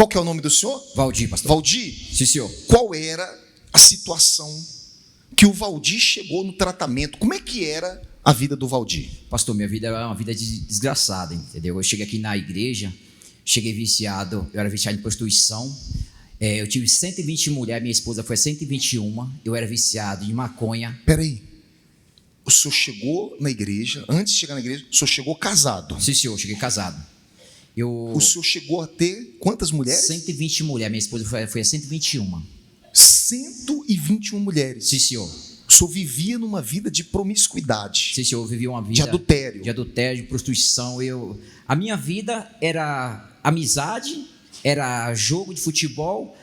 Qual que é o nome do senhor? Valdir, pastor. Valdir? Sim, senhor. Qual era a situação que o Valdir chegou no tratamento? Como é que era a vida do Valdir? Pastor, minha vida era uma vida desgraçada, entendeu? Eu cheguei aqui na igreja, cheguei viciado, eu era viciado em prostituição. Eu tive 120 mulheres, minha esposa foi 121. Eu era viciado em maconha. Peraí. O senhor chegou na igreja, antes de chegar na igreja, o senhor chegou casado? Sim, senhor, eu cheguei casado. O senhor chegou a ter quantas mulheres? 120 mulheres, minha esposa foi a 121. 121 mulheres. Sim, senhor. O senhor vivia numa vida de promiscuidade. Sim, senhor, eu vivia uma vida de adultério. De adultério, de prostituição. A minha vida era amizade, era jogo de futebol,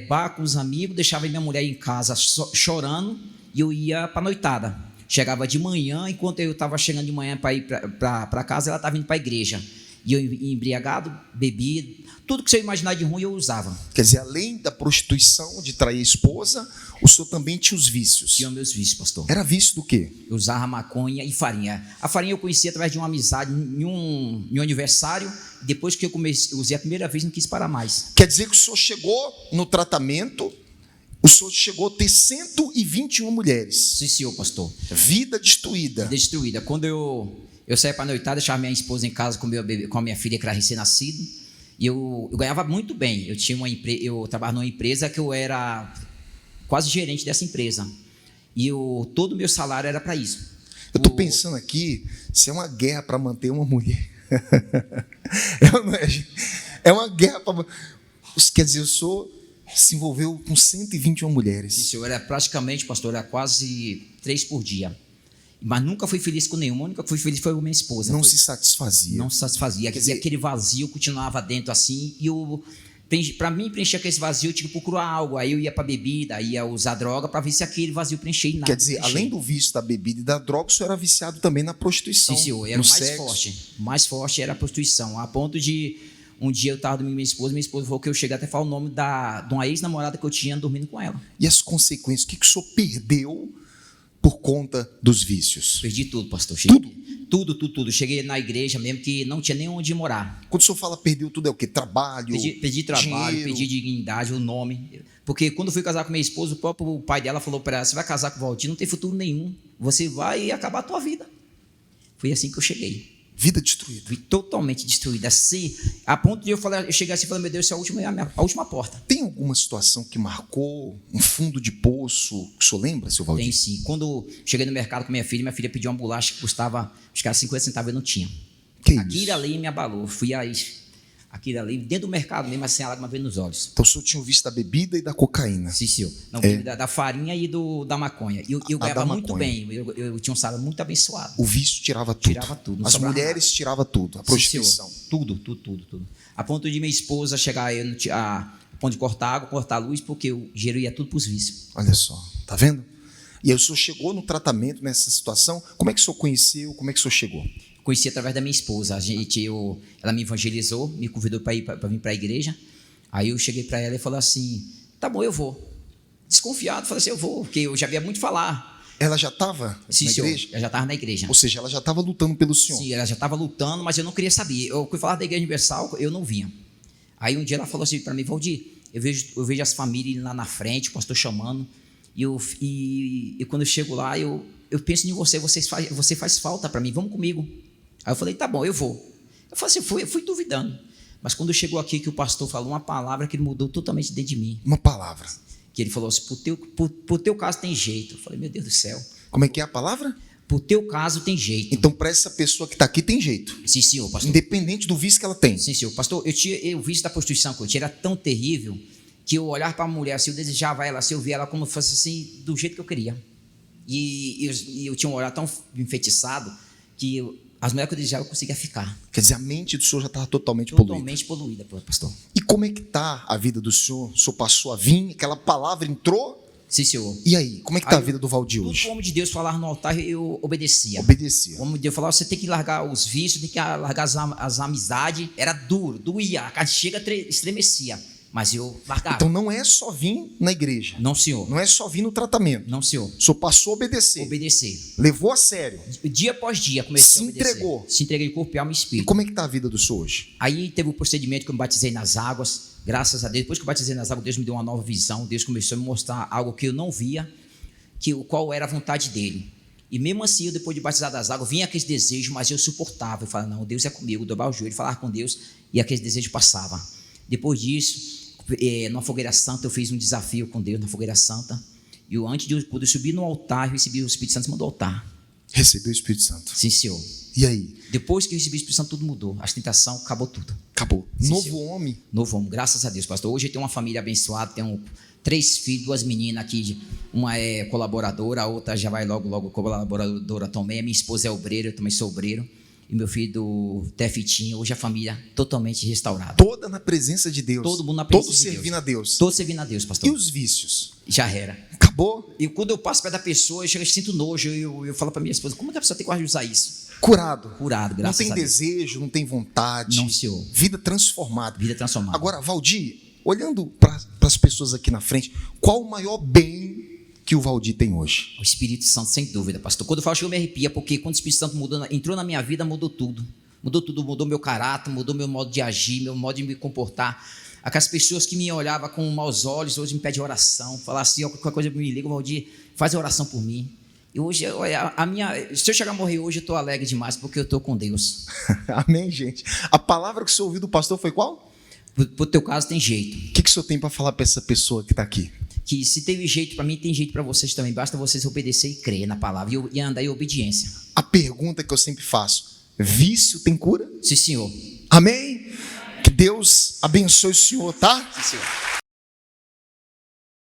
bar com os amigos, deixava minha mulher em casa chorando e eu ia para noitada. Chegava de manhã, enquanto eu estava chegando de manhã para ir para casa, ela estava indo para a igreja. E eu embriagado, bebia, tudo que você imaginar de ruim eu usava. Quer dizer, além da prostituição, de trair a esposa, o senhor também tinha os vícios. Tinha meus vícios, pastor. Era vício do quê? Eu usava maconha e farinha. A farinha eu conheci através de uma amizade, em um aniversário. Depois que eu usei a primeira vez, não quis parar mais. Quer dizer que o senhor chegou no tratamento, o senhor chegou a ter 121 mulheres. Sim, senhor, pastor. Vida destruída. Vida destruída. Quando eu saía para a noitada, deixava minha esposa em casa com a minha filha, que era recém-nascido. E eu ganhava muito bem. Eu trabalhava numa empresa que eu era quase gerente dessa empresa. E todo o meu salário era para isso. Eu estou pensando aqui, se é uma guerra para manter uma mulher. É uma guerra para... Quer dizer, o senhor se envolveu com 121 mulheres. Isso, eu era praticamente, pastor, era quase 3 por dia. Mas nunca fui feliz com nenhuma. A única que fui feliz foi com minha esposa. Não se satisfazia. Não se satisfazia. Quer dizer, aquele vazio continuava dentro assim. E para mim preencher aquele vazio, eu tinha que procurar algo. Aí eu ia para bebida, ia usar droga para ver se aquele vazio preenchia e nada. Quer dizer, além do vício da bebida e da droga, o senhor era viciado também na prostituição. Sim, senhor. Era o mais forte. O mais forte era a prostituição. A ponto de, um dia eu estava dormindo com minha esposa falou que eu cheguei até a falar o nome de uma ex-namorada que eu tinha dormindo com ela. E as consequências? O que o senhor perdeu por conta dos vícios? Perdi tudo, pastor. Tudo. Cheguei na igreja mesmo que não tinha nem onde morar. Quando o senhor fala perdeu tudo, é o quê? Trabalho? Perdi trabalho, dinheiro. perdi dignidade, o nome. Porque quando eu fui casar com minha esposa, o próprio pai dela falou para ela: você vai casar com o Valdir, não tem futuro nenhum. Você vai acabar a tua vida. Foi assim que eu cheguei. Vida destruída. Fui totalmente destruída. Assim, a ponto de eu chegar assim e falar: meu Deus, essa é a última porta. Tem alguma situação que marcou um fundo de poço? O senhor lembra, seu Valdir? Tem sim. Quando cheguei no mercado com minha filha pediu uma bolacha que custava, acho que era 50 centavos, eu não tinha. Aquilo ali me abalou. Fui aquilo ali, dentro do mercado mesmo, assim, a lágrima veio nos olhos. Então o senhor tinha o vício da bebida e da cocaína? Sim, senhor. Não, da farinha e da maconha. Eu ganhava muito bem. Eu tinha um salário muito abençoado. O vício tirava tudo. Tirava tudo. As mulheres tirava tudo. A prostituição. Sim, tudo. A ponto de minha esposa chegar a ponto de cortar água, cortar a luz, porque o dinheiro ia tudo para os vícios. Olha só, tá vendo? E aí o senhor chegou no tratamento nessa situação. Como é que o senhor conheceu? Como é que o senhor chegou? Conheci através da minha esposa. Ela me evangelizou, me convidou para vir para a igreja. Aí eu cheguei para ela e falei assim: tá bom, eu vou. Desconfiado, falei assim: eu vou, porque eu já havia muito falar. Ela já estava na igreja? Ela já estava na igreja. Ou seja, ela já estava lutando pelo senhor? Sim, ela já estava lutando, mas eu não queria saber. Eu fui falar da Igreja Universal, eu não vinha. Aí um dia ela falou assim para mim: Valdir, eu vejo as famílias lá na frente, o pastor chamando, e quando eu chego lá, eu penso em você faz falta para mim, vamos comigo. Aí eu falei: tá bom, eu vou. Eu falei assim, eu fui duvidando. Mas quando chegou aqui, que o pastor falou uma palavra que mudou totalmente dentro de mim. Uma palavra? Que ele falou assim: pro teu caso tem jeito. Eu falei: meu Deus do céu. Como é que é a palavra? Pro teu caso tem jeito. Então, para essa pessoa que está aqui, tem jeito? Sim, senhor, pastor. Independente do vício que ela tem? Sim, senhor. Pastor, o vício da prostituição que eu tinha era tão terrível que eu olhar para a mulher, se eu desejava ela, se eu via ela como fosse assim, do jeito que eu queria. E eu tinha um olhar tão enfeitiçado que as mulheres que eu desejava eu conseguia ficar. Quer dizer, a mente do senhor já estava totalmente poluída? Totalmente poluída, pastor. E como é que está a vida do senhor? O senhor passou a vir, aquela palavra entrou? Sim, senhor. E aí, como é que está a vida do Valdir hoje? Tudo que o homem de Deus falar no altar, eu obedecia. Obedecia. O homem de Deus falava: você tem que largar os vícios, tem que largar as amizades. Era duro, doía, a carne chega estremecia. Mas eu largava. Então não é só vir na igreja. Não, senhor. Não é só vir no tratamento. Não, senhor. O senhor passou a obedecer. Obedecer. Levou a sério. Dia após dia comecei a obedecer. Entregou. Se entreguei corpo, alma e espírito. E como é que está a vida do senhor hoje? Aí teve o procedimento que eu me batizei nas águas. Graças a Deus, depois que eu batizei nas águas, Deus me deu uma nova visão. Deus começou a me mostrar algo que eu não via, qual era a vontade dele. E mesmo assim, eu, depois de batizar das águas, vinha aquele desejo, mas eu suportava. Eu falava, não, Deus é comigo. Eu dobrava o joelho, falava com Deus, e aquele desejo passava. Depois disso, na Fogueira Santa, eu fiz um desafio com Deus na Fogueira Santa. E antes de eu subir no altar, eu recebi o Espírito Santo em cima do altar. Recebeu o Espírito Santo. Sim, Senhor. E aí? Depois que eu recebi o Espírito Santo, tudo mudou. A tentação acabou tudo. Acabou. Sim, Novo Senhor. homem. Novo homem, graças a Deus, pastor. Hoje eu tenho uma família abençoada, tenho 3 filhos, 2 meninas aqui. Uma é colaboradora, a outra já vai logo colaboradora também. A minha esposa é obreira, eu também sou obreiro. E meu filho Tefitinho. Hoje a família totalmente restaurada. Toda na presença de Deus. Todo mundo na presença Todos de Deus. servindo a Deus. Todos servindo a Deus, pastor. E os vícios? Já era. Acabou? E quando eu passo perto da pessoa, eu sinto nojo. Eu falo para minha esposa, como é que a pessoa tem coragem de usar isso? Curado. Curado, graças a Deus. Não tem desejo, não tem vontade. Não, Senhor. Vida transformada. Vida transformada. Agora, Valdir, olhando para as pessoas aqui na frente, qual o maior bem que o Valdir tem hoje? O Espírito Santo, sem dúvida, pastor. Quando eu falo, eu me arrepia, porque quando o Espírito Santo entrou na minha vida, mudou tudo. Mudou tudo, mudou meu caráter, mudou meu modo de agir, meu modo de me comportar. Aquelas pessoas que me olhavam com maus olhos, hoje me pedem oração. Falar assim, qualquer coisa me liga, Valdir, faz a oração por mim. E hoje, se eu chegar a morrer hoje, eu estou alegre demais, porque eu estou com Deus. Amém, gente? A palavra que o senhor ouviu do pastor foi qual? Pro teu caso tem jeito. O que o senhor tem para falar para essa pessoa que está aqui? Que se teve jeito para mim, tem jeito para vocês também. Basta vocês obedecer e crer na palavra e andar em obediência. A pergunta que eu sempre faço: vício tem cura? Sim, Senhor. Amém? Que Deus abençoe o senhor, tá? Sim, Senhor.